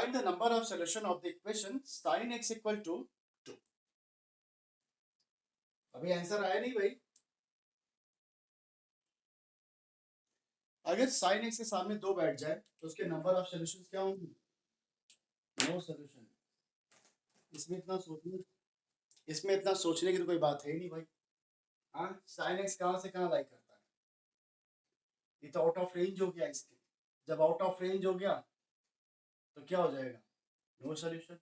Find the number of solution of the equation sin x equal to 2. अभी answer आया नहीं भाई। अगर sin x के सामने 2 बैठ जाए तो उसके नंबर ऑफ सॉल्यूशंस क्या होंगे? No solution. इसमें इतना सोचने की तो कोई बात है ही नहीं भाई। हाँ, sin x कहाँ से कहाँ लाई करता है? ये तो आउट ऑफ रेंज हो गया इसके। जब आउट ऑफ रेंज हो गया तो क्या हो जाएगा? No solution.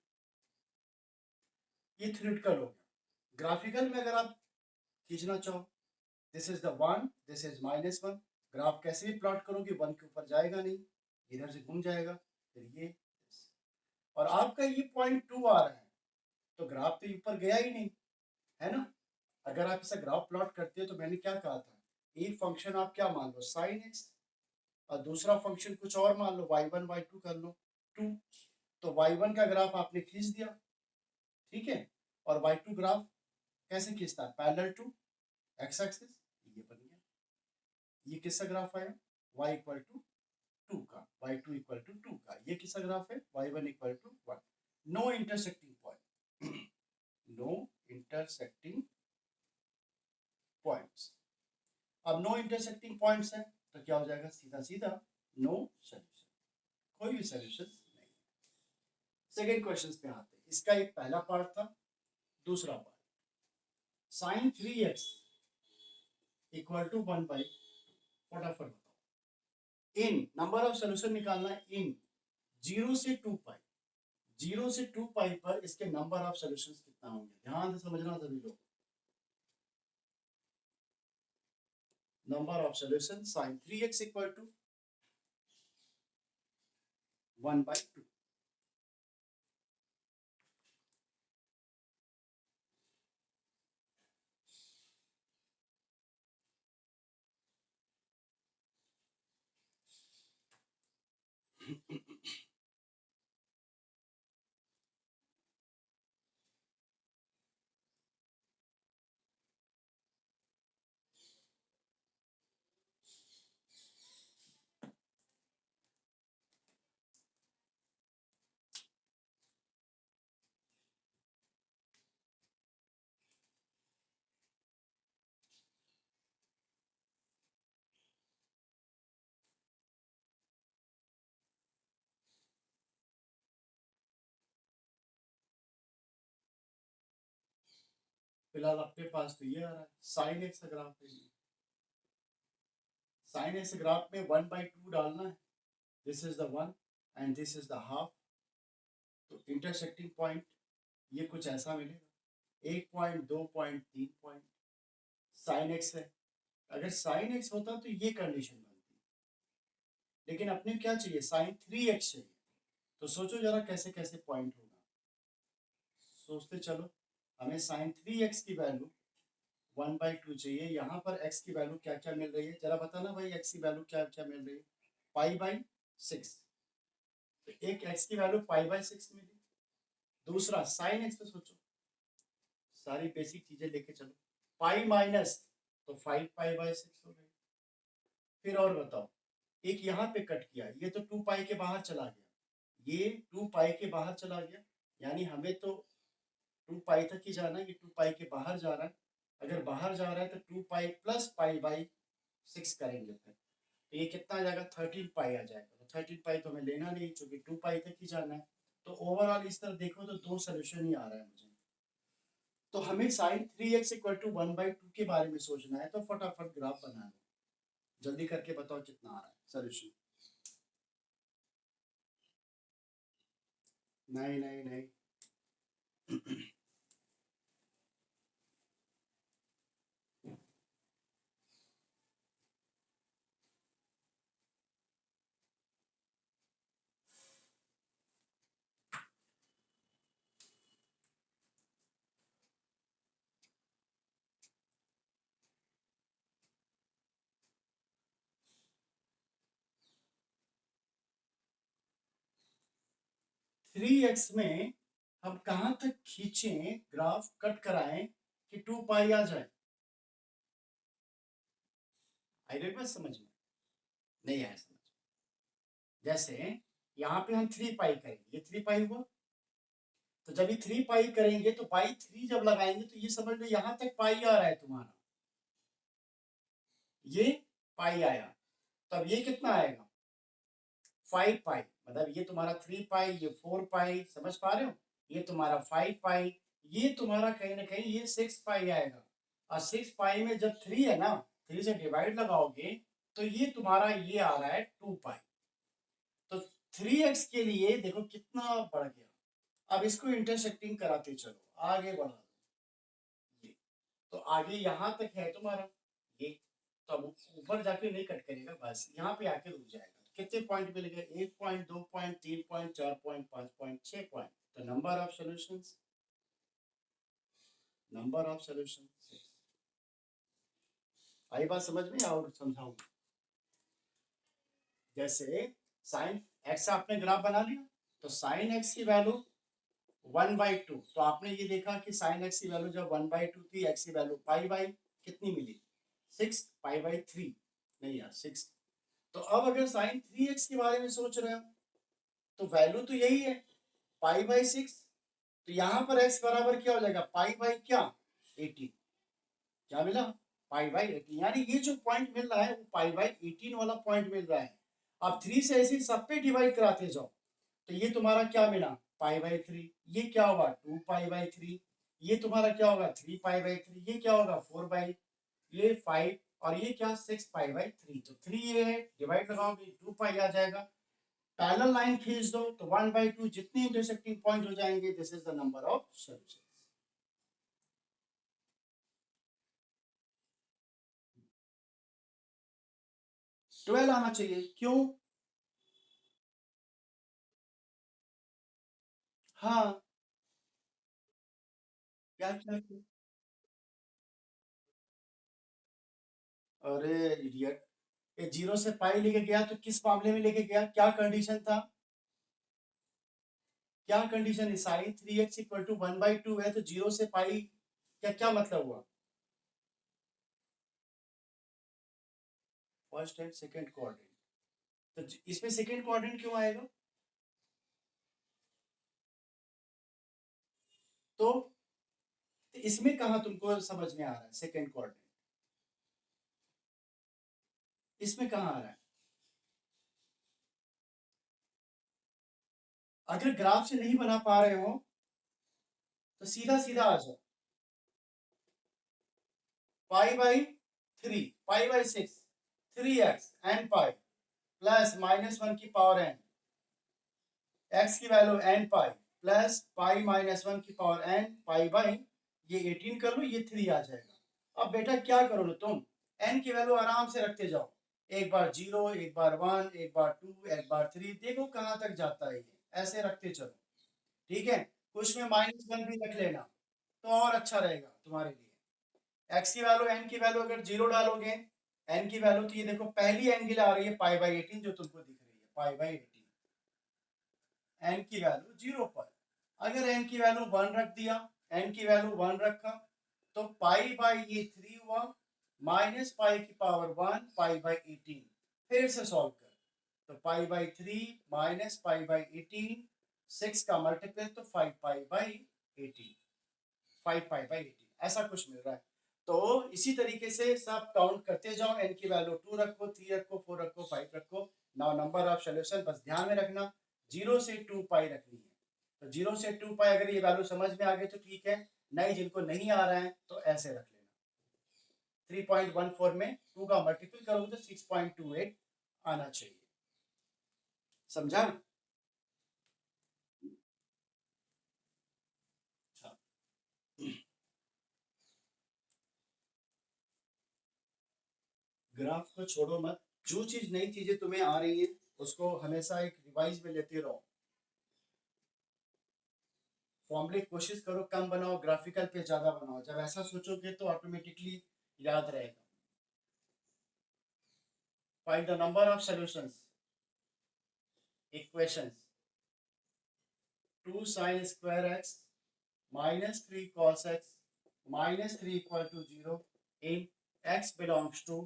ये थ्योरेटिकल हो गया। ग्राफिकल में अगर आप खींचना चाहो, this is the 1, this is -1, graph कैसे भी प्लॉट करोगे 1 के ऊपर जाएगा नहीं, इधर से घूम जाएगा, फिर ये और आपका ये पॉइंट 2 आ रहा है तो ग्राफ तो ऊपर गया ही नहीं है ना। अगर आप इसे ग्राफ प्लॉट करते हो तो मैंने क्या कहा था, एक फंक्शन आप क्या मान लो sin x और दूसरा फंक्शन कुछ और मान लो y1 y2 कर लो 2, तो y1 का ग्राफ आपने खींच दिया, ठीक है, और y2 ग्राफ कैसे खींचता है? पैरेलल टू x एक्सिस, ये बन गया। ये किसका ग्राफ आया? y इक्वल टू 2 का, y2 इक्वल टू 2 का। ये किसका ग्राफ है? y1 equal to 1। No intersecting point, no intersecting points. अब नो इंटरसेक्टिंग पॉइंट्स है तो क्या हो जाएगा? सीधा सीधा नो सॉल्यूशन, कोई भी सॉल्यूशन नहीं। सेकेंड क्वेश्चन पे आते हैं। इसका एक पहला पार्ट था, दूसरा part sin 3x equal to 1/2। फटाफट बताओ। इन नंबर ऑफ सॉल्यूशन निकालना है इन 0 से 2 पाई, 0 से 2 पाई पर इसके नंबर ऑफ सॉल्यूशंस कितना होंगे? ध्यान से समझना सभी लोग। Number of solution sin 3x equal to 1/2। फिलहाल अपने पास तो ये आ रहा है sin x का ग्राफ है। sin x ग्राफ में 1/2 डालना है, this is the 1 and this is the half, तो इंटरसेक्टिंग पॉइंट ये कुछ ऐसा मिलेगा, 1 point, 2 point, 3 point. sin x है, अगर sin x होता तो ये कंडीशन बनती, लेकिन अपने क्या चाहिए? sin 3x चाहिए। तो सोचो जरा कैसे कैसे पॉइंट होगा, सोचते चलो। हमें sin 3x की वैल्यू 1/2 चाहिए, यहाँ पर x की वैल्यू क्या क्या मिल रही है जरा बताना भाई, x की वैल्यू क्या क्या मिल रही है? π/6, तो एक x की वैल्यू π/6 मिली। दूसरा sin x पे सोचो, सारी बेसिक चीजें लेके चलो, पाई माइनस तो 5π/6 हो गई। फिर और बताओ, एक यहाँ पे कट किया, ये तो 2 पाई के बाहर चला गया, ये 2 पाई के बाहर चला गया, यानी हमें तो 2 पाई तक ही जाना है, ये 2 पाई के बाहर जा रहा है। अगर बाहर जा रहा है तो 2 पाई प्लस π/6 करेंगे फिर, तो ये कितना आ जाएगा? 13 पाई आ जाएगा। तो 13 पाई तो हमें लेना नहीं क्योंकि 2 पाई तक ही जाना है। तो ओवरऑल इस तरह देखो तो 2 सोल्यूशन ही आ रहा है मुझे। तो हमें sin 3x इक्वल टू 1/2 के बारे में सोचना है, तो फटाफट ग्राफ बना लो, जल्दी करके बताओ कितना आ रहा है सोल्यूशन। नहीं नहीं नहीं 3x में हम कहां तक खींचें ग्राफ, कट कराएं कि 2 पाई आ जाए? आई बात समझ में नहीं आया? समझ जैसे यहाँ पे हम 3 पाई करेंगे, ये 3 पाई हुआ। तो जब ये 3 पाई करेंगे तो पाई 3 जब लगाएंगे तो ये समझ लो यहाँ तक पाई आ रहा है तुम्हारा, ये पाई आया। तब ये कितना आएगा 5 पाई, मतलब ये तुम्हारा 3 पाई, ये 4 पाई, समझ पा रहे हो, ये तुम्हारा 5 पाई, ये तुम्हारा कहीं ना कहीं ये 6 पाई आएगा। और 6 पाई में जब 3 है ना, 3 से डिवाइड लगाओगे तो ये तुम्हारा ये आ रहा है 2 पाई। तो 3x के लिए देखो कितना बढ़ गया। अब इसको इंटरसेक्टिंग कराते चलो, आगे बढ़ा दो ये। तो आगे यहाँ तक है तुम्हारा ये, तो अब ऊपर जाके नहीं कट करेगा, बस यहाँ पे आके रुक जाएगा। कितने पॉइंट मिल गए, 1 point, 2 point, 3 point, 4 point, 5 point, 6 point. तो number of solutions, number of solutions. आई बात समझ में और समझाऊं? जैसे साइन एक्स आपने ग्राफ बना लिया, तो साइन एक्स की वैल्यू 1/2, तो आपने ये देखा कि साइन एक्स की वैल्यू जब 1/2 थी, एक्स की वैल्यू पाई बाई कितनी मिली 6, पाई/3, नहीं यार 6। तो अब अगर साइन 3x के बारे में सोच रहे हो तो वैल्यू तो यही है पाई/6। तो यहाँ पर x बराबर क्या हो जाएगा, पाई बाई क्या 18। क्या मिला, पाई/18। यानी ये जो पॉइंट मिल रहा है वो पाई/18 वाला पॉइंट मिल रहा है। अब 3 से ऐसे सब पे डिवाइड कराते जाओ तो ये तुम्हारा क्या मिला पाई/3, ये क्या होगा 2 पाई/3, ये तुम्हारा क्या होगा 3 पाई/3, ये क्या होगा 4 ये 5, और ये क्या 6 पाई/3। तो 3 ये है, डिवाइड लगाओगे 2 पाई आ जाएगा। पैरेलल लाइन खींच दो तो 1/2 जितने इंटरसेक्टिंग पॉइंट हो जाएंगे, this is the number of solutions. 12 आना चाहिए, क्यों? हाँ, क्या क्या क्या? अरे इडियट, ये 0 से पाई लेके गया तो किस मामले में लेके गया, क्या कंडीशन था, क्या कंडीशन है, साइन 3x इक्वल टू 1/2 है तो 0 से पाई, क्या क्या मतलब हुआ, फर्स्ट एंड सेकंड क्वाड्रेंट। तो इसमें सेकंड क्वाड्रेंट क्यों आएगा, तो इसमें कहा तुमको समझ में आ रहा है सेकंड क्वाड्रेंट, इसमें कहा आ रहा है? अगर ग्राफ से नहीं बना पा रहे हो तो सीधा सीधा आ जाओ, पाई/3, पाई/6, 3x n पाई प्लस -1 की पावर n, x की वैल्यू n पाई प्लस पाई-1 की पावर n पाई/, ये 18 कर लो, ये 3 आ जाएगा। अब बेटा क्या करोगे तुम, n की वैल्यू आराम से रखते जाओ, एक बार 0, एक बार 1, एक बार 2, एक बार 3, देखो कहाँ तक जाता है, ये ऐसे रखते चलो, ठीक है। कुछ में -1 भी रख लेना तो और अच्छा रहेगा तुम्हारे लिए। x की वैल्यू n की वैल्यू अगर 0 डालोगे, n की वैल्यू तो ये देखो पहली एंगल आ रही है पाई/18 जो तुमको दिख रही है पाई/18, n की वैल्यू 0 पर। अगर n की वैल्यू 1 रख दिया, n की वैल्यू 1 रखा तो पाई ये 3 हुआ, माइनस पाई की पावर 1 पाई/18। फिर से सॉल्व कर, तो पाई/3 माइनस पाई/18, 6 का मल्टीपल तो 5 पाई/18, 5 पाई/18 ऐसा कुछ मिल रहा है। तो इसी तरीके से सब काउंट करते जाओ, n की वैल्यू 2 रखो, 3 रखो, 4 रखो, 5 रखो। नाउ नंबर ऑफ सॉल्यूशन, बस ध्यान में रखना 0 से 2 पाई रखनी है। तो 0 से 2 पाई अगर ये वैल्यू समझ में आ गई तो ठीक है, नहीं जिनको नहीं आ रहा है तो ऐसे रख लेना। 3.14 में 2 का मल्टीपल करोगे तो 6.28 आना चाहिए, समझा? ग्राफ को छोड़ो मत, जो चीज नई चीजें तुम्हें आ रही है उसको हमेशा एक रिवाइज में लेते रहो। फॉर्मूले कोशिश करो कम बनाओ, ग्राफिकल पे ज्यादा बनाओ, जब ऐसा सोचोगे तो ऑटोमेटिकली याद रहेगा। Find the number of solutions, equations. 2 sin square x minus 3 cos x minus 3 equal to 0 in x belongs to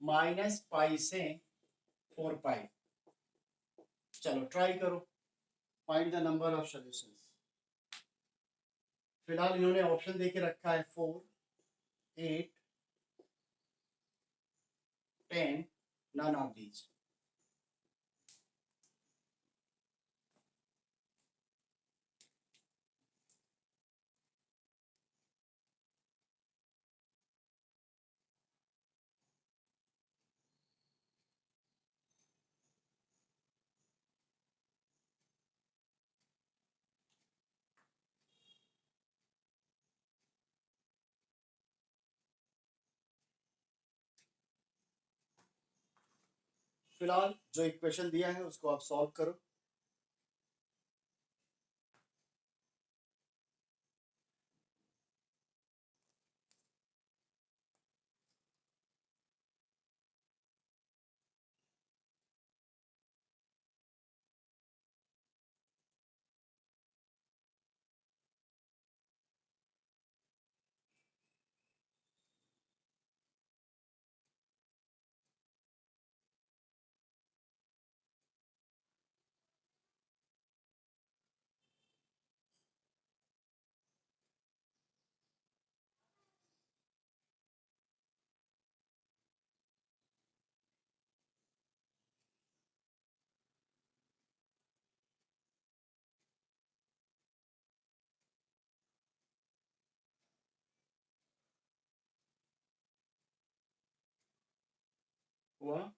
-पाई से 4 पाई। चलो ट्राई करो, find the number of solutions. फिलहाल इन्होंने ऑप्शन दे के रखा है 4, 8, 10, none of these। फिलहाल जो इक्वेशन दिया है उसको आप सॉल्व करो। हुआ?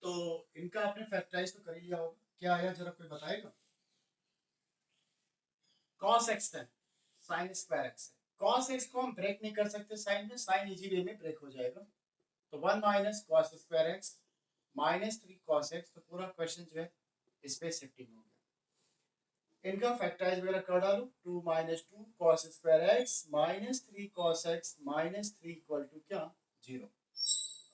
तो इनका आपने फैक्टराइज तो कर ही लिया होगा, क्या आया जरा कोई बताएगा? cos x है, sin स्क्वायर x है। cos x को हम ब्रेक नहीं कर सकते साइन में, साइन इजी वे में ब्रेक हो जाएगा। तो 1 minus cos square x minus 3 cos x, तो पूरा क्वेश्चन जो है इस पे शिफ्टिंग हो गया। इनका फैक्टराइज वगैरह कर डालो, 2 minus 2 cos square x minus 3 cos x minus 3 equal to क्या? 0।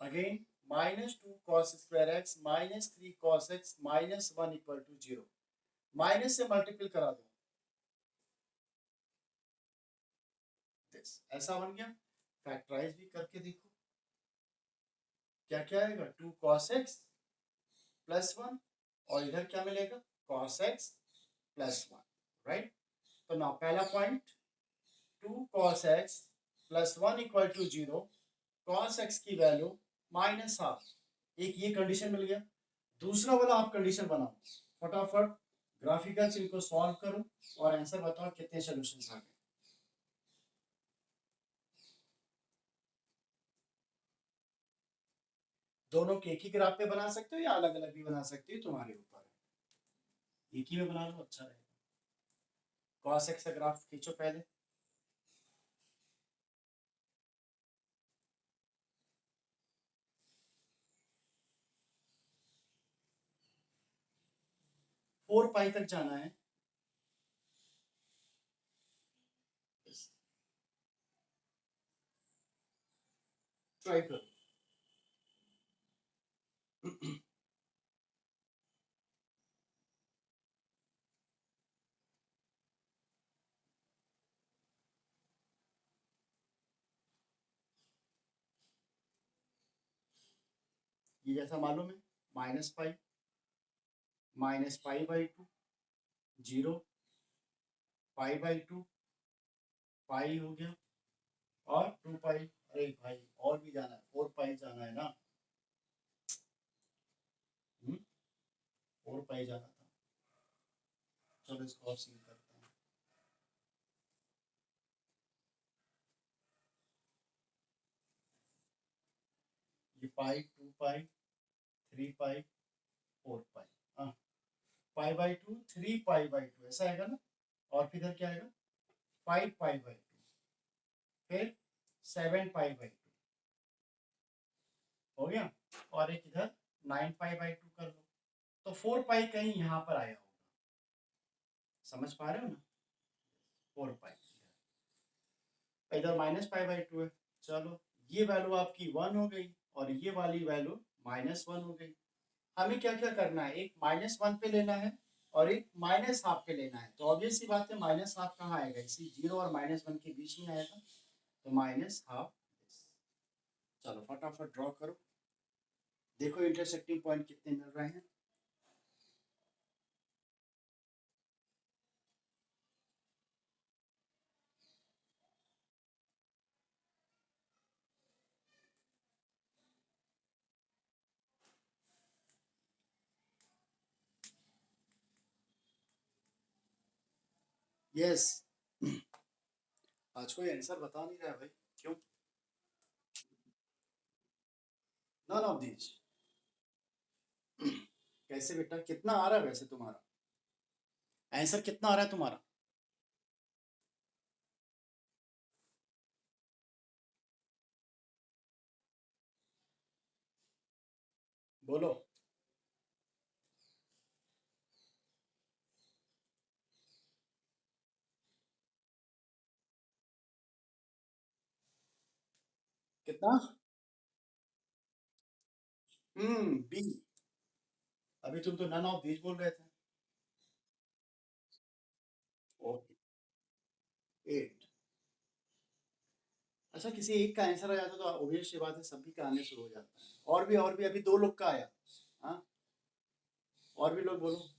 Again minus 2 cos square x minus 3 cos x minus 1 equal to 0। Minus से मल्टीपल करा दो, ऐसा बन गया। फैक्टराइज भी करके देखो क्या क्या आएगा, 2 cos x प्लस 1, और इधर क्या मिलेगा? cos x plus 1, right. तो ना पहला point 2 cos x plus 1 equal to 0, cos x की वैल्यू माइनस हाफ, एक ये कंडीशन मिल गया। दूसरा वाला आप कंडीशन बनाओ फटाफट, ग्राफिकल्स इनको सॉल्व करो और आंसर बताओ कितने सॉल्यूशंस आ गए। दोनों के एक ही ग्राफ पे बना सकते हो या अलग अलग भी बना सकते हो, तुम्हारे ऊपर है। एक ही में बना लो, अच्छा रहेगा। cos x का ग्राफ खींचो पहले। फोर पाई तक जाना है। ट्राई करो। ये जैसा मालूम है, minus pi by two, 0, pi by two, pi हो गया, और 2 पाई। अरे भाई और भी जाना है, 4 पाई जाना है ना, 4 पाई जाना था। चलो इसको और सीन करते हैं। ये पाई, 2 पाई, 3 पाई, 4 पाई, हाँ, पाई by to, 3 pi by to, ऐसा आएगा ना। और फिर इधर क्या आएगा? 5 पाई बाई टू, फिर 7 पाई/2 हो गया, और एक इधर 9 पाई/2 कर लो, तो 4 पाई कहीं यहाँ पर आया होगा, समझ पा रहे हो ना, 4 पाई इधर -पाई/2 है। चलो ये वैल्यू आपकी 1 हो गई और ये वाली वैल्यू -1 हो गई। हमें क्या क्या करना है, एक -1 पे लेना है और एक -हाफ पे लेना है। तो ऑब्वियस सी बात है -हाफ कहाँ आएगा, इसी 0 और -1 के बीच में आएगा, तो -हाफ। चलो फटाफट ड्रॉ करो, देखो इंटरसेक्टिंग पॉइंट कितने मिल रहे हैं। यस, आज कोई आंसर बता नहीं रहा है भाई, क्यों? None of these. कैसे बेटा, कितना आ रहा है वैसे तुम्हारा आंसर, कितना आ रहा है तुम्हारा? बोलो। कितना? बी। अभी तुम तो नन ऑफ दीज बोल रहे थे। ओके, 8। अच्छा, किसी एक का आंसर आ जाता तो ऑब्वियस सी बात है सभी का आने शुरू हो जाता है। और भी अभी 2 लोग का आया। हाँ, और भी लोग बोलो।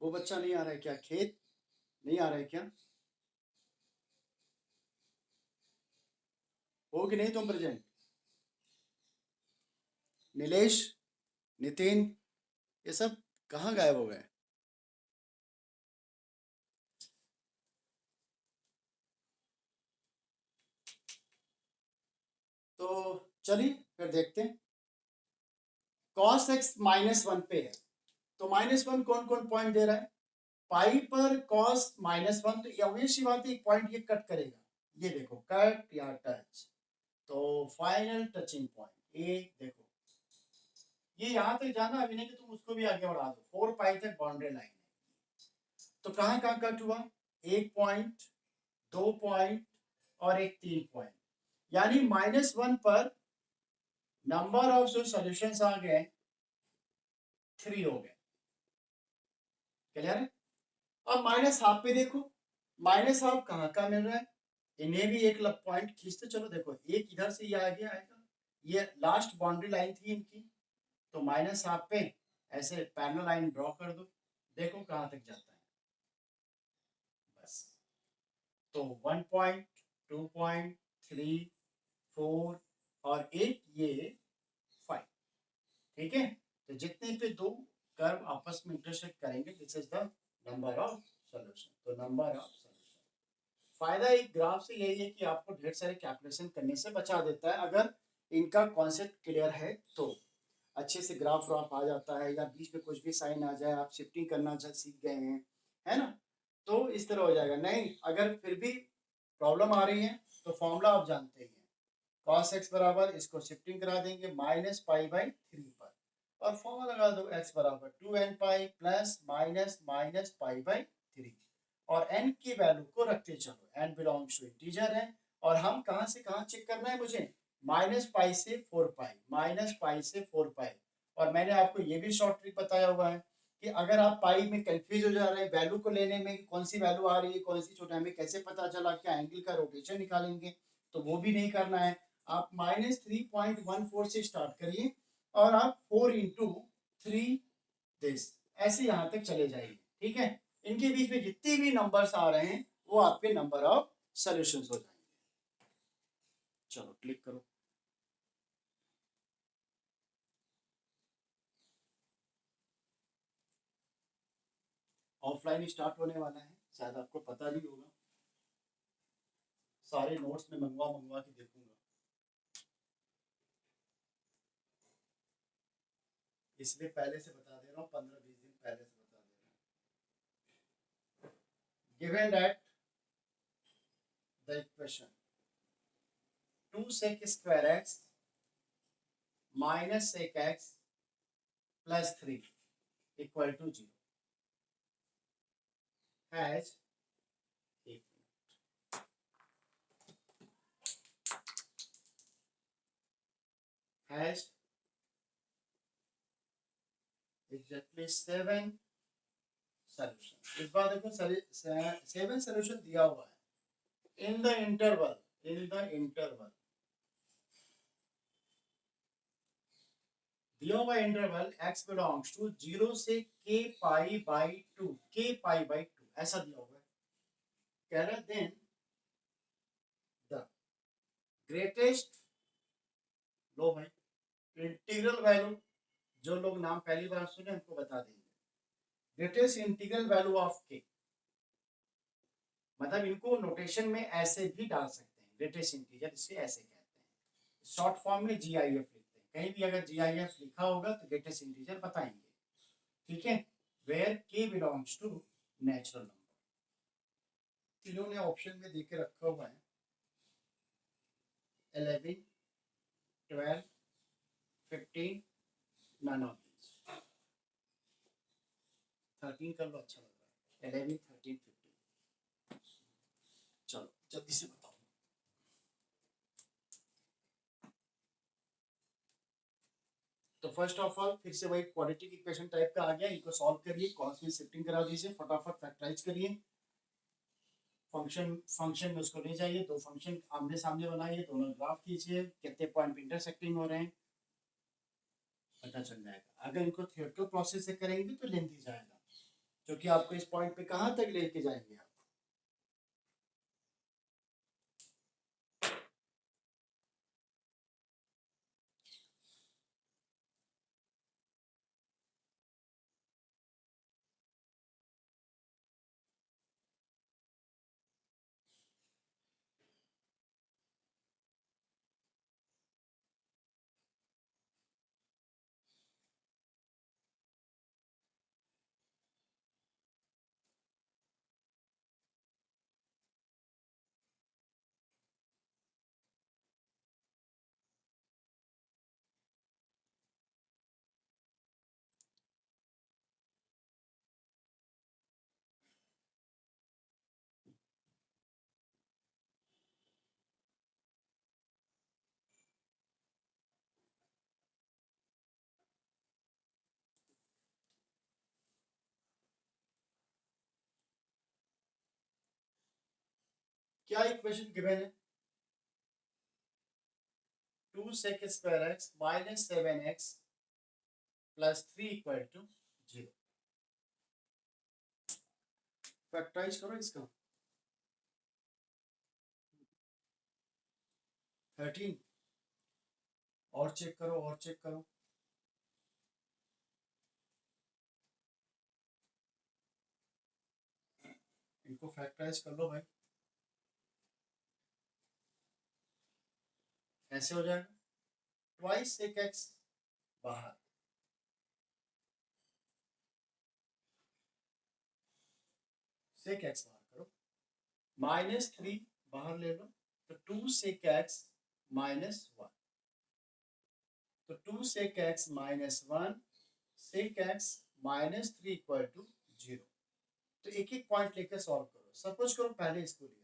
वो बच्चा नहीं आ रहा है क्या, खेत नहीं आ रहा है क्या? हो कि नहीं तुम प्रेजेंट? नीलेश, नितिन, ये सब कहाँ गायब हो गए? तो चलिए फिर देखते हैं। cos x -1 पे है, तो -1 कौन कौन पॉइंट दे रहा है? पाई पर cos -1, तो ऑब्वियस सी बात है एक पॉइंट ये कट करेगा, ये देखो कट या टच, तो फाइनल टचिंग पॉइंट ए देखो, ये यहाँ तक जाना, अभी नहीं कि तुम उसको भी आगे बढ़ा दो, 4 पाई तक बाउंड्री लाइन है। तो कहाँ कहाँ कट हुआ? 1 पॉइंट, 2 पॉइंट और एक 3 पॉइंट, यानी -1 पर नंबर ऑफ जो सॉल्यूशंस आ गए 3 हो गए। क्लियर है? अब -हाफ पे देखो, -हाफ कहाँ का मिल रहा है, इन्हें भी एक पॉइंट खींचते चलो, देखो एक इधर से ये आगे आएगा, ये लास्ट बाउंड्री लाइन थी इनकी, तो -हाफ पे ऐसे पैरेलल लाइन ड्रॉ कर दो, देखो कहाँ तक जाता है। बस, तो 1 पॉइंट, 2 पॉइंट, 3, 4 और एक ये 5। ठीक है, तो जितने पे दो कर्व आपस में इंटरसेक्ट करेंगे, this is the number of solution. तो नंबर ऑफ सॉल्यूशन, फायदा एक ग्राफ से यही है कि आपको ढेर सारे कैलकुलेशन करने से बचा देता है, अगर इनका कॉन्सेप्ट क्लियर है तो। अच्छे से ग्राफ व्राफ आ जाता है, या बीच में कुछ भी साइन आ जाए, आप शिफ्टिंग करना सीख गए हैं, है ना, तो इस तरह हो जाएगा। नहीं, अगर फिर भी प्रॉब्लम आ रही है तो फॉर्मूला आप जानते ही हैं, cos x बराबर, इसको शिफ्टिंग करा देंगे -पाई/3 पर, और फॉर्मूला लगा दो, x बराबर 2n pi plus minus minus पाई/3, और n की वैल्यू को रखते चलो, n बिलोंग्स टू इंटीजर है, और हम कहां से कहां चेक करना है मुझे, -पाई से 4 पाई, -पाई से 4 पाई। और मैंने आपको ये भी शॉर्ट ट्रिक बताया हुआ है कि अगर आप पाई में कंफ्यूज हो जा रहे हैं वैल्यू को लेने में, कौन सी वैल्यू आ रही है कौन सी छोटा, हमें कैसे पता चला, क्या एंगल का रोटेशन निकालेंगे, तो वो भी नहीं करना है। आप -3.14 से स्टार्ट करिए, और आप 4 × 3 दिस, ऐसे यहाँ तक चले जाइए। ठीक है, इनके बीच में जितने भी नंबर्स आ रहे हैं वो आपके नंबर ऑफ सॉल्यूशंस हो जाएंगे। चलो क्लिक करो। ऑफलाइन स्टार्ट होने वाला है, शायद आपको पता भी होगा, सारे नोट्स में मंगवा मंगवा के देखूंगा। इसलिए पहले से बता दे रहा हूँ, 15-20 दिन पहले से बता दे रहा हूँ। Given that the equation 2 sec square x minus sec x plus 3 equal to 0 has exactly 7 solution। इस बार देखो 7 solution दिया हुआ है in the interval दिया हुआ इंटरवल x belongs to 0 से k pi by 2 ऐसा दिया हुआ है। कह रहा है देन द ग्रेटेस्ट, लो भाई इंटीग्रल वैल्यू, जो लोग नाम पहली बार सुने उनको बता देंगे, ग्रेटेस्ट इंटीग्रल वैल्यू ऑफ के, मतलब इनको नोटेशन में ऐसे भी डाल सकते हैं, ग्रेटेस्ट इंटीजर इसे ऐसे कहते हैं, शॉर्ट फॉर्म में जीआईएफ लिखते हैं, कहीं भी अगर जीआईएफ लिखा होगा तो ग्रेटेस्ट इंटीजर बताएंगे, ठीक है। वेयर के बिलोंग्स टू नेचुरल नंबर, इन्होंने ऑप्शन में देके रखा हुआ है 11, 12, 15, नन ऑफ दिस, 13 कर लो, अच्छा लग रहा है, 11, 13, 15। चलो जल्दी से बताओ। तो फर्स्ट ऑफ ऑल फिर से वही क्वाड्रेटिक इक्वेशन टाइप का आ गया, इनको सॉल्व करिए, कॉस में शिफ्टिंग करा दीजिए, फटाफट फैक्टराइज करिए, फंक्शन में उसको ले जाइए, दो फंक्शन आमने सामने बनाइए, दोनों ग्राफ कीजिए, कितने पॉइंट इंटरसेक्टिंग हो रहे हैं पता चल जाएगा। अगर इनको थियोरेटिकल प्रोसेस से करेंगे तो लेंथी जाएगा, क्योंकि आपको इस पॉइंट पे कहाँ तक लेके जाएंगे आप। क्या इक्वेशन गिवन है, 2 sec square x minus 7x plus 3 equal to 0। Factorise करो इसका, 13 और चेक करो, इनको फैक्टराइज कर लो भाई, ऐसे हो जाएगा, ट्वाइस sec x बाहर, sec x बाहर करो, -3 बाहर ले लो, तो 2 sec x -1, तो 2 sec x -1 sec x -3 equal to 0। तो एक एक पॉइंट लेकर सॉल्व करो, सपोज करो पहले इसको लिया,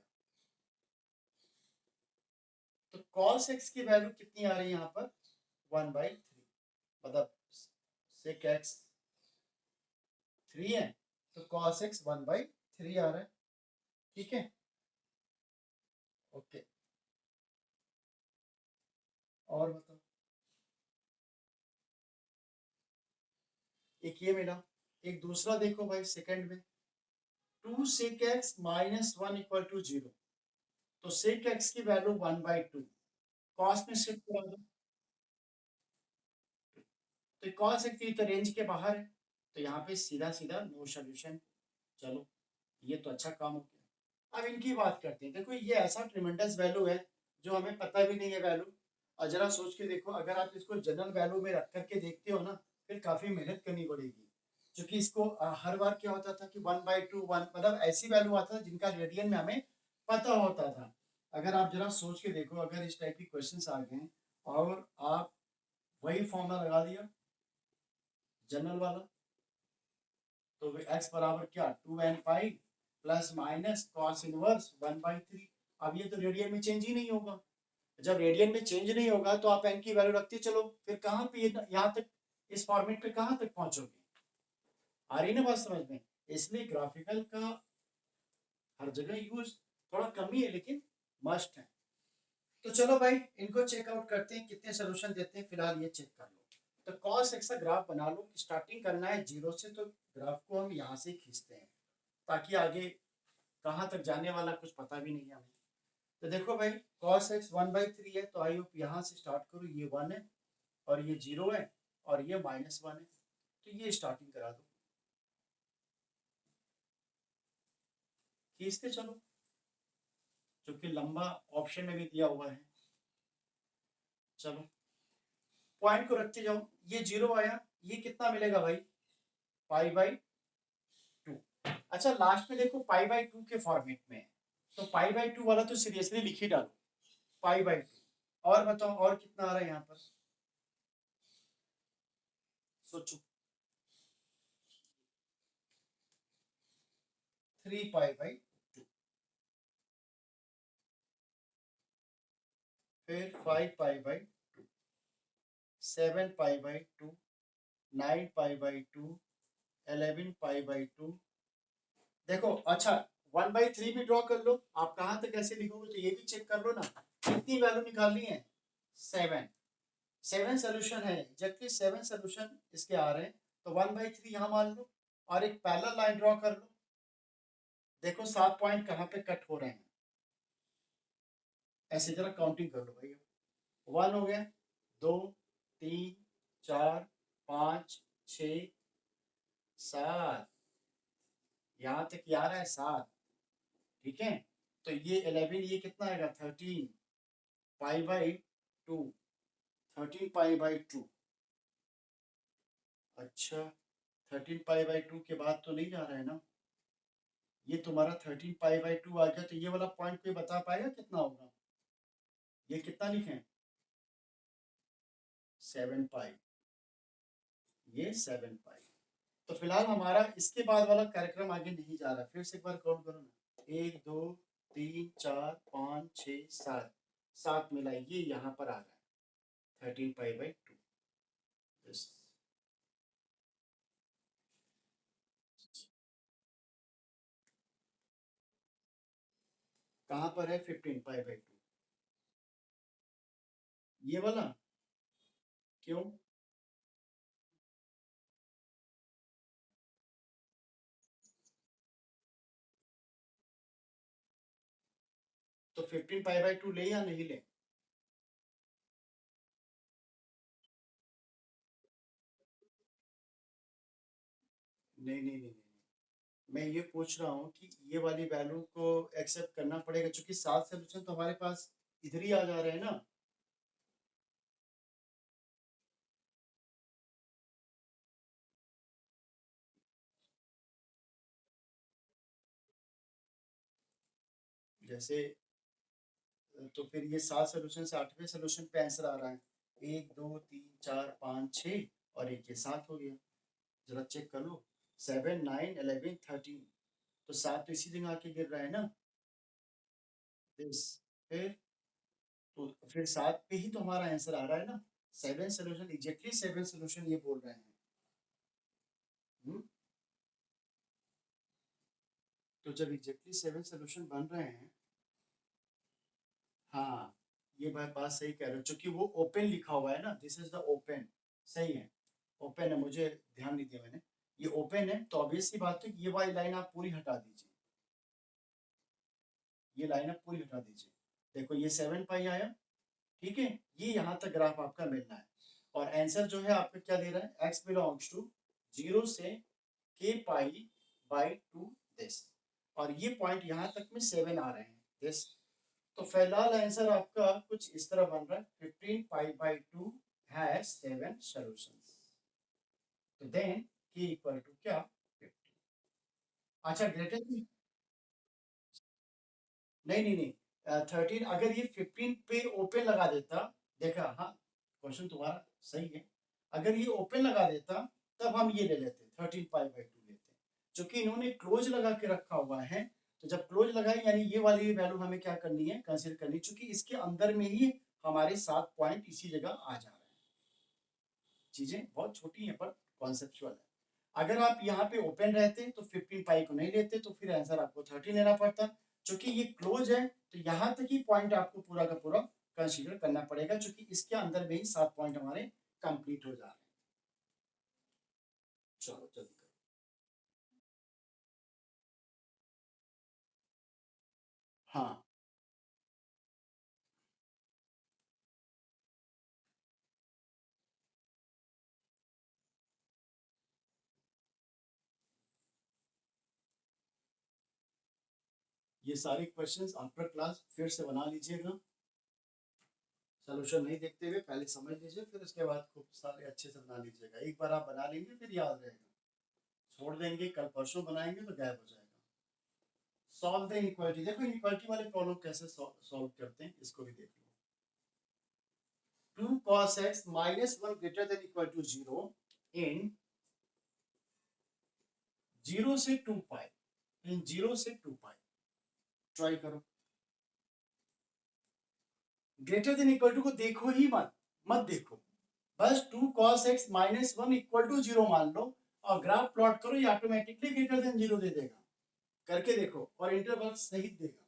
तो cos x की वैल्यू कितनी आ रही है यहाँ पर 1/3, मतलब sec x 3 है तो cos x 1/3 आ रहा है, ठीक है, ओके। और बताओ, एक ये मिला, एक दूसरा देखो भाई सेकंड में, 2 sec x -1 इक्वल टू 0, तो sec x की वैल्यू 1/2, cos में शिफ्ट करा दो, तो cos x की तो रेंज के बाहर है, तो यहाँ पे सीधा सीधा नो सॉल्यूशन। चलो ये तो अच्छा काम हो गया। अब इनकी बात करते हैं, देखो ये ऐसा ट्रिमेंडस वैल्यू है जो हमें पता भी नहीं है वैल्यू, और जरा सोच के देखो, अगर आप इसको जनरल वैल्यू में रख करके देखते हो ना, फिर काफी मेहनत करनी पड़ेगी, क्योंकि इसको हर बार क्या होता था कि 1/2 1 मतलब ऐसी वैल्यू आता था जिनका रेडियन में हमें पता होता था। अगर आप जरा सोच के देखो, अगर इस टाइप की क्वेश्चंस आ गए और आप वही फॉर्मूला लगा दिया जनरल वाला, तो x बराबर क्या 2n pi plus minus cos inverse 1/3। अब ये तो रेडियन में चेंज ही नहीं होगा। जब रेडियन में चेंज नहीं होगा तो आप एन की वैल्यू रखते चलो, फिर कहाँ पे यहाँ तक इस फॉर्मेट पे कहाँ तक पहुंचोगे। आ रही ना बात समझ में। इसलिए ग्राफिकल का हर जगह यूज थोड़ा कम ही है, लेकिन मस्ट है। तो चलो भाई इनको चेकआउट करते हैं, कितने सोल्यूशन देते हैं, फिलहाल ये चेक कर लो। तो कॉस एक्स का ग्राफ बना लो, स्टार्टिंग करना है 0 से, तो ग्राफ को हम यहाँ से खींचते हैं ताकि आगे कहाँ तक जाने वाला कुछ पता भी नहीं है हमें। तो देखो भाई कॉस एक्स 1/3 है, तो आई होप यहाँ से स्टार्ट करो, ये 1 है और ये 0 है और ये -1 है, तो ये स्टार्टिंग करा दो, खींचते चलो, जो कि लंबा ऑप्शन में भी दिया हुआ है। चलो पॉइंट को रखते जाओ, ये 0 आया, ये कितना मिलेगा भाई π/2। अच्छा लास्ट में देखो π/2 के फॉर्मेट में है, तो π/2 वाला तो सीरियसली लिख ही डालो π/2। और बताओ और कितना आ रहा है यहाँ पर, सोचो। 3π/2, फिर 5π/2, 7π/2, 9π/2, 11π/2। देखो अच्छा 1/3 भी ड्रॉ कर लो, आप कहाँ तक ऐसे लिखोगे तो ये भी चेक कर लो ना, कितनी वैल्यू निकालनी है 7। 7 सोल्यूशन है, एग्जैक्टली 7 सोल्यूशन इसके आ रहे हैं, तो 1/3 यहाँ मान लो और एक पैरेलल लाइन ड्रॉ कर लो। देखो 7 पॉइंट कहाँ पे कट हो रहे हैं, ऐसे जरा काउंटिंग कर लो भाई। 1 हो गया, 2 3 4 5 6 7, यहाँ तक ये आ रहा है 7, ठीक है। तो ये 11, ये कितना आएगा 13 π/2, 13π/2। अच्छा 13π/2 के बाद तो नहीं जा रहा है ना, ये तुम्हारा 13π/2 आ गया, तो ये वाला पॉइंट कोई बता पाएगा कितना होगा, ये कितना लिखें 7π, ये 7π। तो फिलहाल हमारा इसके बाद वाला कार्यक्रम आगे नहीं जा रहा, फिर से एक बार काउंट करो ना, 1 2 3 4 5 6 7, 7 मिला ये यहाँ पर आ रहा है 13π/2। कहाँ पर है 15π/2, ये वाला, क्यों तो 15π/2 ले या नहीं ले, नहीं नहीं नहीं नहीं, मैं ये पूछ रहा हूँ कि ये वाली वैल्यू को एक्सेप्ट करना पड़ेगा, क्योंकि 7 सोल्यूशन तो हमारे पास इधर ही आ जा रहे हैं ना। जैसे तो फिर ये 7 सोल्यूशन से 8वें सोल्यूशन पे आंसर आ रहा है, 1 2 3 4 5 6 और एक ये 7 हो गया, जरा चेक कर लो 7 9 11 13, तो 7 तो इसी जगह आके गिर रहा है ना दिस, फिर तो फिर 7 पे ही तो हमारा आंसर आ रहा है ना, 7 सोल्यूशन, एग्जैक्टली 7 सोल्यूशन ये बोल रहे हैं। तो जब एग्जैक्टली 7 सोल्यूशन बन रहे हैं, हाँ ये बात सही कह रहे हो, क्योंकि वो ओपन लिखा हुआ है ना, दिस इज द ओपन, सही है, ओपन है, मुझे ध्यान नहीं दिया मैंने, ये ओपन है, तो ऑब्वियस सी बात है, ये वाली लाइन आप पूरी हटा दीजिए, ये लाइन आप पूरी हटा दीजिए। देखो ये 7π आया, ठीक है, ये यहाँ तक ग्राफ आपका मिलना है, और आंसर जो है आपका क्या दे रहा है, x बिलोंग्स टू 0 से k π/2 दिस, और ये पॉइंट यहाँ तक में 7 आ रहे हैं दिस। तो फिलहाल आंसर आपका कुछ इस तरह बन रहा है, 15π/2 हैज 7 सॉल्यूशंस। तो देन के इक्वल टू क्या 50। अच्छा ग्रेटर नहीं 13 अगर ये 15 पे ओपन लगा देता, देखा हाँ क्वेश्चन तुम्हारा सही है, अगर ये ओपन लगा देता तब हम ये ले लेते 13 पाई बाई 2 लेते, क्योंकि इन्होंने क्लोज लगा के रखा हुआ है, तो जब क्लोज लगाए यानी ये वाली वैल्यू हमें क्या करनी है, कंसीडर करनी, क्योंकि इसके अंदर में ही हमारे 7 पॉइंट इसी जगह आ जा रहे हैं। चीजें बहुत छोटी हैं पर कॉन्सेप्चुअल है। अगर आप यहाँ पे ओपन रहते तो 15 पाई को नहीं लेते, तो फिर आंसर आपको 30 लेना पड़ता, क्योंकि ये क्लोज है तो यहाँ तक ही पॉइंट आपको पूरा का पूरा कंसीडर करना पड़ेगा, क्योंकि इसके अंदर में ही 7 पॉइंट हमारे कंप्लीट हो जा रहे हैं। चलो जल्दी करो। हाँ ये सारे क्वेश्चंस आफ्टर क्लास फिर से बना लीजिएगा, सोल्यूशन नहीं देखते हुए पहले समझ लीजिए, फिर उसके बाद खूब सारे अच्छे से बना लीजिएगा। एक बार आप बना लेंगे फिर याद रहेगा, छोड़ देंगे कल परसों बनाएंगे तो गायब हो जाएगा। सॉल्व द इनइक्वालिटी, देखो इनइक्वालिटी वाले प्रॉब्लम कैसे सॉल्व करते हैं इसको भी देख लो। 2 cos x minus 1 greater than equal to 0 in 0 से 2 पाई, इन 0 से 2 पाई ट्राई करो। ग्रेटर देन इक्वल टू को देखो ही मत, मत देखो, बस 2 cos x minus 1 equal to 0 मान लो और ग्राफ प्लॉट करो, ये ऑटोमेटिकली ग्रेटर देन 0 दे देगा, करके देखो और इंटरवल सही देगा।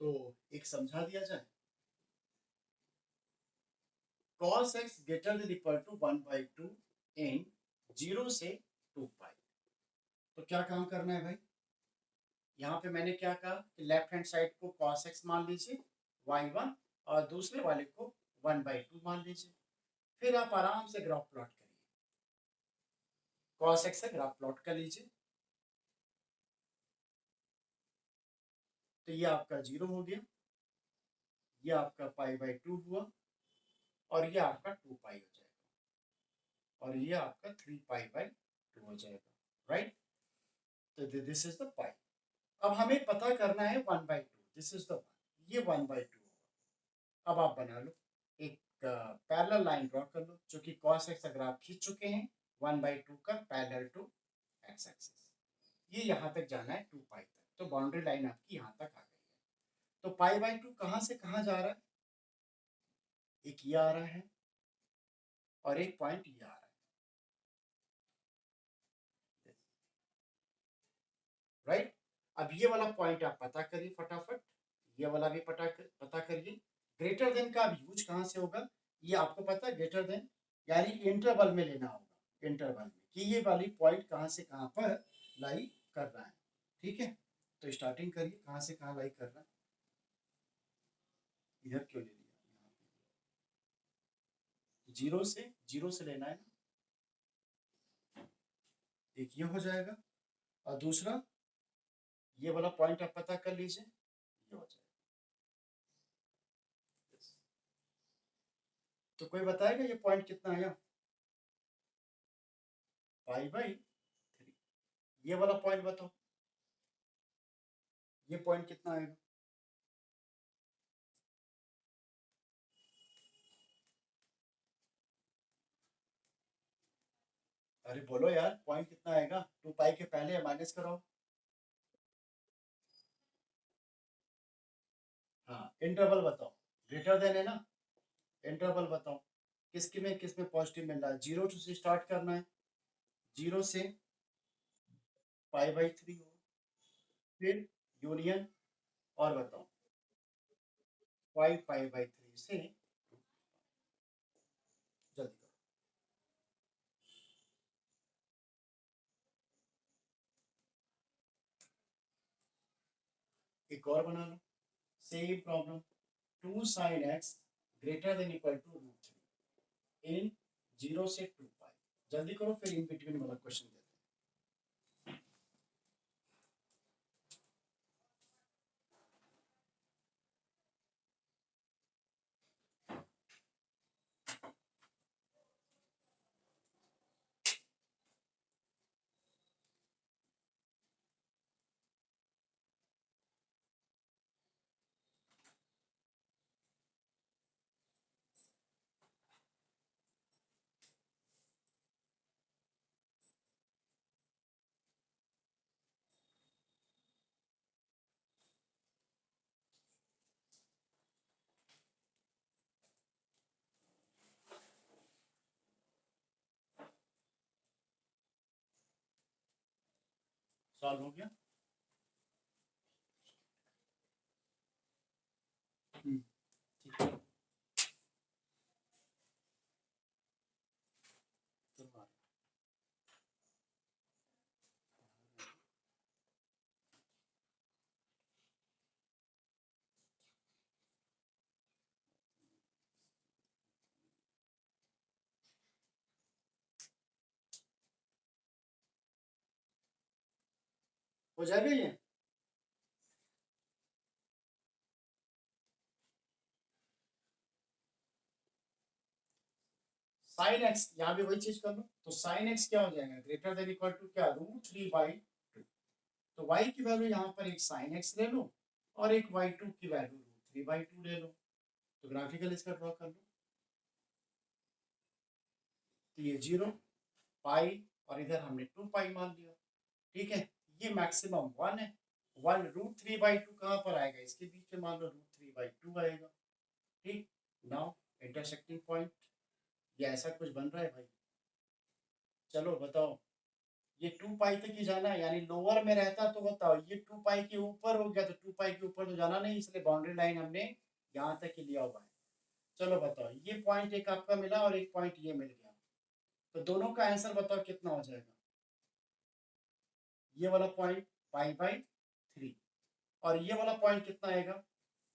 तो एक समझा दिया जाए, cos x greater than equal to 1 by 2 in 0 से 2 पाई, तो क्या काम करना है भाई, यहाँ पे मैंने क्या कहा कि लेफ्ट हैंड साइड को cos x मान लीजिए y1 और दूसरे वाले को 1 by 2 मान लीजिए, फिर आप आराम से ग्राफ प्लॉट करिए, cos x से ग्राफ प्लॉट कर लीजिए, तो ये आपका 0 हो गया, ये आपका पाई बाई 2 हुआ और ये आपका 2 पाई हो जाएगा और ये आपका 3 पाई बाई 2 हो जाएगा, राइट। तो दिस इज द पाई। अब हमें पता करना है 1 बाई 2, दिस इज द 1, ये 1 बाई 2 होगा। अब आप बना लो एक पैरेलल लाइन ड्रॉ कर लो, जो कि cos x अगर आप खींच चुके हैं 1 बाई 2 का पैरेलल टू x एक्सिस, ये यहाँ तक जाना है 2 पाई तक, तो बाउंड्री लाइन आपकी यहाँ तक आ गई है। तो पाई बाई 2 कहाँ से कहाँ जा रहा है, एक ये आ रहा है और एक पॉइंट ये आ रहा है, राइट। अब ये वाला पॉइंट आप पता करिए फटाफट, ये वाला भी पता करिए। ग्रेटर देन का अब यूज कहाँ से होगा, ये आपको पता है, ग्रेटर देन यानी इंटरवल में लेना होगा, इंटरवल में कि ये वाली पॉइंट कहाँ से कहाँ पर लाई कर रहा है, ठीक है। तो स्टार्टिंग करिए कहाँ से कहाँ लाई कर रहा है, इधर क्यों ले लिया, जीरो से लेना है ना, एक ये हो जाएगा और दूसरा ये वाला पॉइंट आप पता कर लीजिए, ये हो जाएगा। तो कोई बताएगा ये पॉइंट कितना आया, पाई बाई 3, ये वाला पॉइंट बताओ, ये पॉइंट कितना आएगा, अरे बोलो यार पॉइंट कितना आएगा, 2 पाई के पहले माइनस करो। हाँ इंटरवल बताओ, ग्रेटर देन है ना, इंटरवल बताओ किस में पॉजिटिव मिल रहा है, 0 से स्टार्ट करना है, 0 से पाई बाई 3 हो, फिर यूनियन, और बताओ 5 पाई बाई 3 से जल्दी करो। एक और बना लो, same problem, 2 sin x greater than equal to root three in 0 से 2 पाई। जल्दी करो, फिर इन बिटवीन वाला क्वेश्चन देते सॉल्व हो गया। ठीक है, हो जाएगा ये। साइन एक्स, यहाँ भी वही चीज कर लो, तो साइन एक्स क्या हो जाएगा, ग्रेटर देन इक्वल टू क्या, रूट थ्री बाई टू। तो वाई की वैल्यू यहाँ पर एक साइन एक्स ले लो और एक वाई टू की value root three by two ले लो। तो ग्राफिकल इसका ड्रॉ कर लो, तो ये 0 पाई और इधर हमने 2 पाई मान लिया। ठीक है, ये मैक्सिमम 1 है। 1 रूट थ्री बाई टू कहाँ पर आएगा, इसके बीच में मान लो रूट थ्री बाई टू आएगा। ठीक, नाउ इंटरसेक्टिंग पॉइंट, ये ऐसा कुछ बन रहा है भाई। चलो बताओ, ये 2 पाई तक ही जाना है, यानी लोअर में रहता तो बताओ, ये 2 पाई के ऊपर हो गया तो 2 पाई के ऊपर तो जाना नहीं, इसलिए बाउंड्री लाइन हमने यहाँ तक ही लिया हुआ है। चलो बताओ, ये पॉइंट एक आपका मिला और एक पॉइंट ये मिल गया, तो दोनों का आंसर बताओ कितना हो जाएगा। ये वाला पॉइंट पाई बाई थ्री और ये वाला पॉइंट कितना आएगा,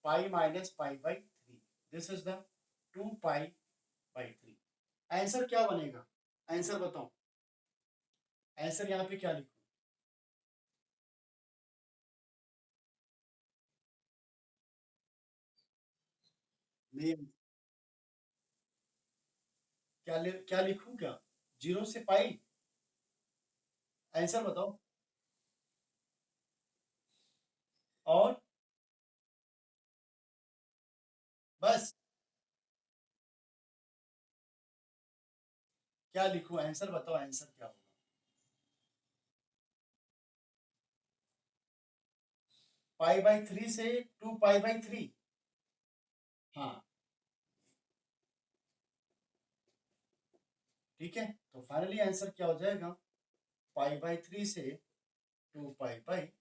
pi minus pi by three. This is the 2 pi by three. Answer क्या बनेगा, आंसर बताओ, आंसर यहाँ पे क्या लिखूं। मैं क्या लिखूं, क्या 0 से पाई, आंसर बताओ। और बस, क्या लिखूं, आंसर बताओ, आंसर क्या होगा। पाई बाई थ्री से 2 पाई बाई थ्री। हाँ ठीक है, तो फाइनली आंसर क्या हो जाएगा, पाई बाई थ्री से 2 पाई बाई।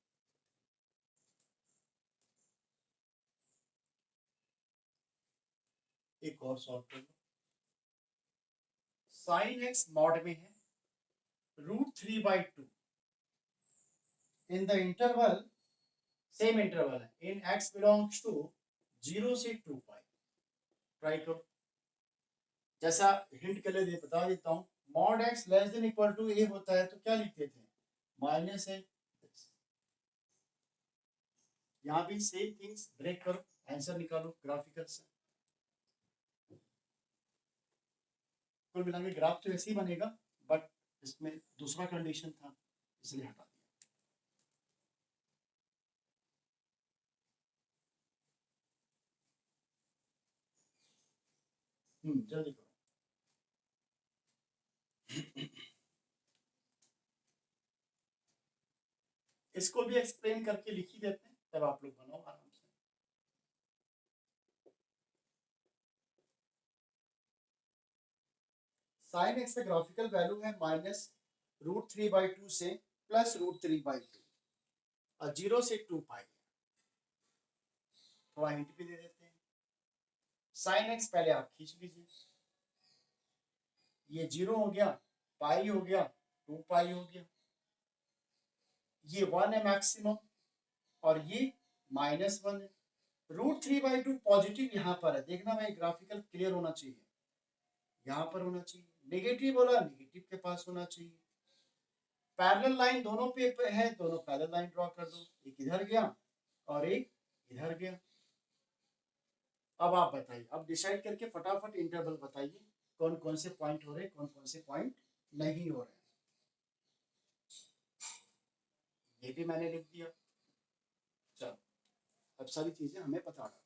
एक और सॉल्व कर लो, साइन एक्स मॉड में है root three by two in the interval, same interval है, इन एक्स बिलोंग्स टू 0 से 2 पाई। ट्राई करो, जैसा हिंट के लिए बता देता हूँ, mod x less than equal to a होता है तो क्या लिखते थे, माइनस है। यहाँ भी सेम थिंग्स, ब्रेक करो, आंसर निकालो ग्राफिकल से। कुल मिला के ग्राफ तो ऐसे ही बनेगा, बट इसमें दूसरा कंडीशन था इसलिए हटा दिया। जल्दी करो। इसको भी एक्सप्लेन करके लिख ही देते हैं, तब आप लोग बनाओ आराम से। साइन एक्स का ग्राफिकल वैल्यू है minus root three by two से plus root three by two और 0 से 2 पाई। थोड़ा हिंट भी दे देते हैं, साइन एक्स पहले आप खींच लीजिए, ये 0 हो गया, पाई हो गया, 2 पाई हो गया, ये 1 है मैक्सिमम और ये -1 है। √3/2 पॉजिटिव यहाँ पर है, देखना भाई ग्राफिकल क्लियर होना चाहिए, यहाँ पर होना चाहिए। नेगेटिव बोला, नेगेटिव के पास होना चाहिए। पैरेलल लाइन दोनों पे है, दोनों पैरेलल लाइन ड्रॉ कर दो, एक इधर गया और एक इधर गया। अब आप बताइए, अब डिसाइड करके फटाफट इंटरवल बताइए कौन कौन से पॉइंट हो रहे हैं, कौन कौन से पॉइंट नहीं हो रहे हैं। ये भी मैंने लिख दिया। चलो अब सारी चीजें हमें पता डालना।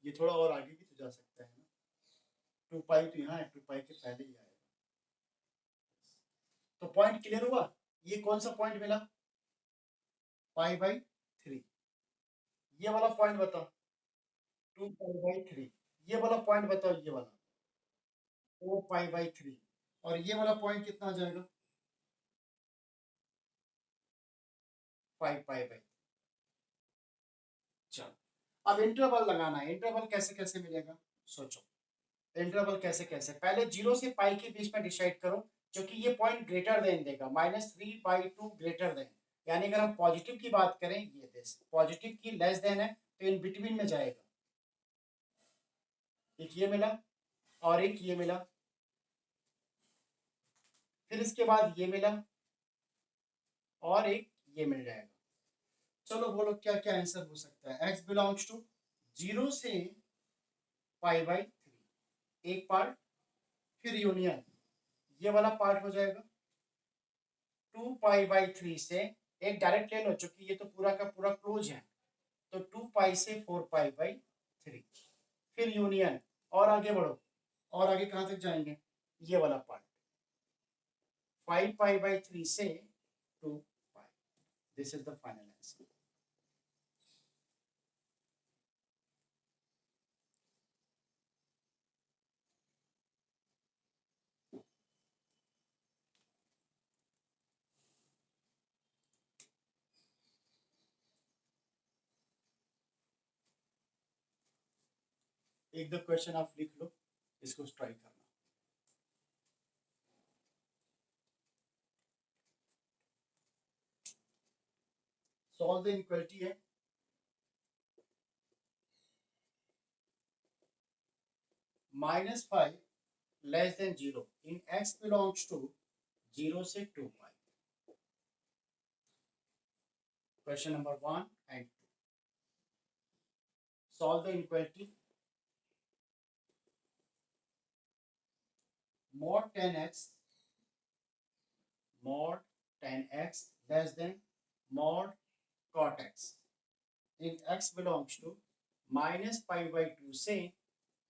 ये थोड़ा और आगे भी तो जा सकता है ना, 2 पाई तो यहाँ है, 2 पाई के पहले ही आएगा। तो पॉइंट क्लियर हुआ, ये कौन सा पॉइंट मिला, π/3। ये वाला पॉइंट बताओ, 2π/3। ये वाला पॉइंट बताओ, ये वाला 4π/3। और ये वाला पॉइंट कितना आ जाएगा, 5π/3। चलो अब इंटरवल लगाना है, इंटरवल कैसे कैसे मिलेगा, सोचो। इंटरवल कैसे कैसे, पहले 0 से पाई के बीच में डिसाइड करो, क्योंकि ये पॉइंट ग्रेटर देन देगा, -3/2 ग्रेटर देन, यानी अगर हम पॉजिटिव की बात करें, ये दिस पॉजिटिव की लेस देन है तो इन बिटवीन में जाएगा। एक ये मिला और एक ये मिला, फिर इसके बाद ये मिला और एक ये मिल जाएगा। चलो बोलो क्या क्या आंसर हो सकता है। x बिलोंग्स टू 0 से π/3 एक पार्ट, फिर यूनियन ये वाला पार्ट हो जाएगा 2π/3 से, एक डायरेक्ट ले लो चूंकि ये तो पूरा का पूरा क्लोज है, तो 2 पाई से 4π/3, फिर यूनियन, और आगे बढ़ो, और आगे कहां तक जाएंगे, ये वाला पार्ट 5π/3 से 2 pi. This is the final answer. एक दो क्वेश्चन आप लिख लो, इसको ट्राई करना। सॉल्व द इनइक्वालिटी है -5 less than 0 in x belongs to 0 से 2 pi. Question number 1 and 2, solve the inequality. mod 10x less than mod cot x in x belongs to -π/2 से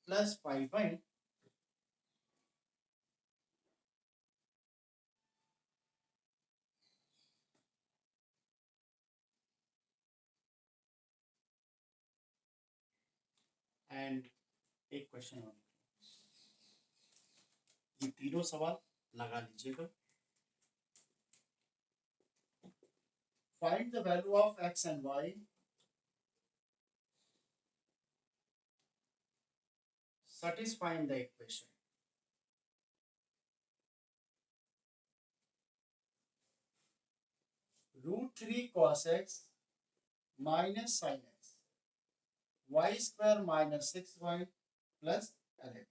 +π/, and एक क्वेश्चन और, ये तीनों सवाल लगा लीजिएगा। Find the value of x and y satisfying the equation √3 cos x minus sin x y square minus 6y plus 11।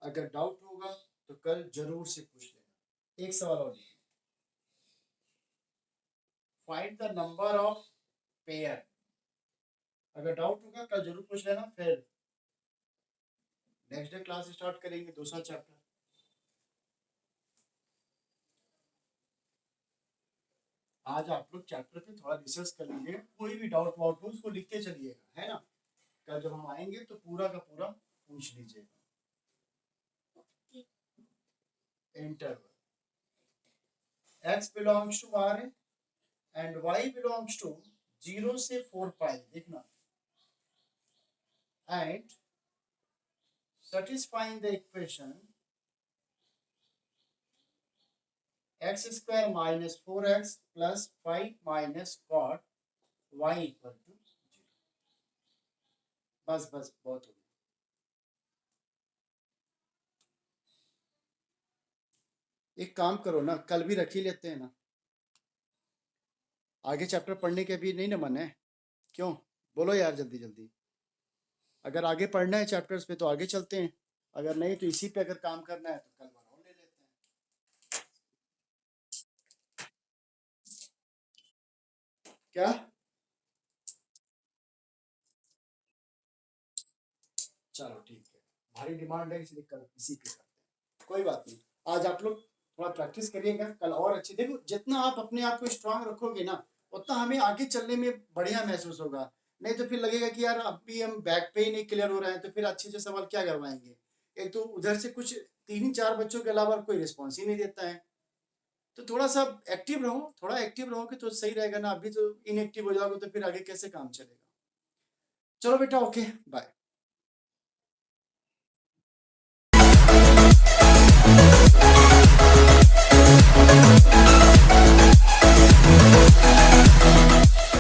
अगर doubt होगा तो कल जरूर से पूछ लेना। एक सवाल और, find the number of pair. अगर डाउट होगा कल जरूर पूछ लेना, फिर नेक्स्ट डे क्लास स्टार्ट करेंगे दूसरा चैप्टर। आज आप लोग चैप्टर पे थोड़ा रिसर्च कर लीजिए, कोई भी डाउट वाउट हो उसको लिखते चलिएगा, है ना। कल जब हम आएंगे तो पूरा का पूरा पूछ लीजिएगा। Interval x belongs to r and y belongs to 0 से 4 पाई, देखना, and satisfying the equation x square minus 4x plus 5 minus cot y equal to 0। बस बस बहुत हो गया। एक काम करो ना, कल भी रख ही लेते हैं ना, आगे चैप्टर पढ़ने के भी नहीं ना मन है, क्यों बोलो यार जल्दी जल्दी। अगर आगे पढ़ना है चैप्टर्स पे तो आगे चलते हैं, अगर नहीं तो इसी पे अगर काम करना है तो कल वाला और ले लेते हैं। क्या चलो ठीक है, भारी डिमांड है इसलिए कल इसी पे करते हैं, कोई बात नहीं। आज आप लोग थोड़ा प्रैक्टिस करिएगा, कल और अच्छी, देखो जितना आप अपने आप को स्ट्रांग रखोगे ना उतना हमें आगे चलने में बढ़िया महसूस होगा। नहीं तो फिर लगेगा कि यार अब भी हम बैक पे ही नहीं क्लियर हो रहे हैं, तो फिर अच्छे से सवाल क्या करवाएंगे। एक तो उधर से कुछ 3-4 बच्चों के अलावा कोई रिस्पॉन्स ही नहीं देता है, तो थोड़ा सा एक्टिव रहो, थोड़ा एक्टिव रहोगे तो सही रहेगा ना। अभी तो इनएक्टिव हो जाओगे तो फिर आगे कैसे काम चलेगा। चलो बेटा, ओके बाय।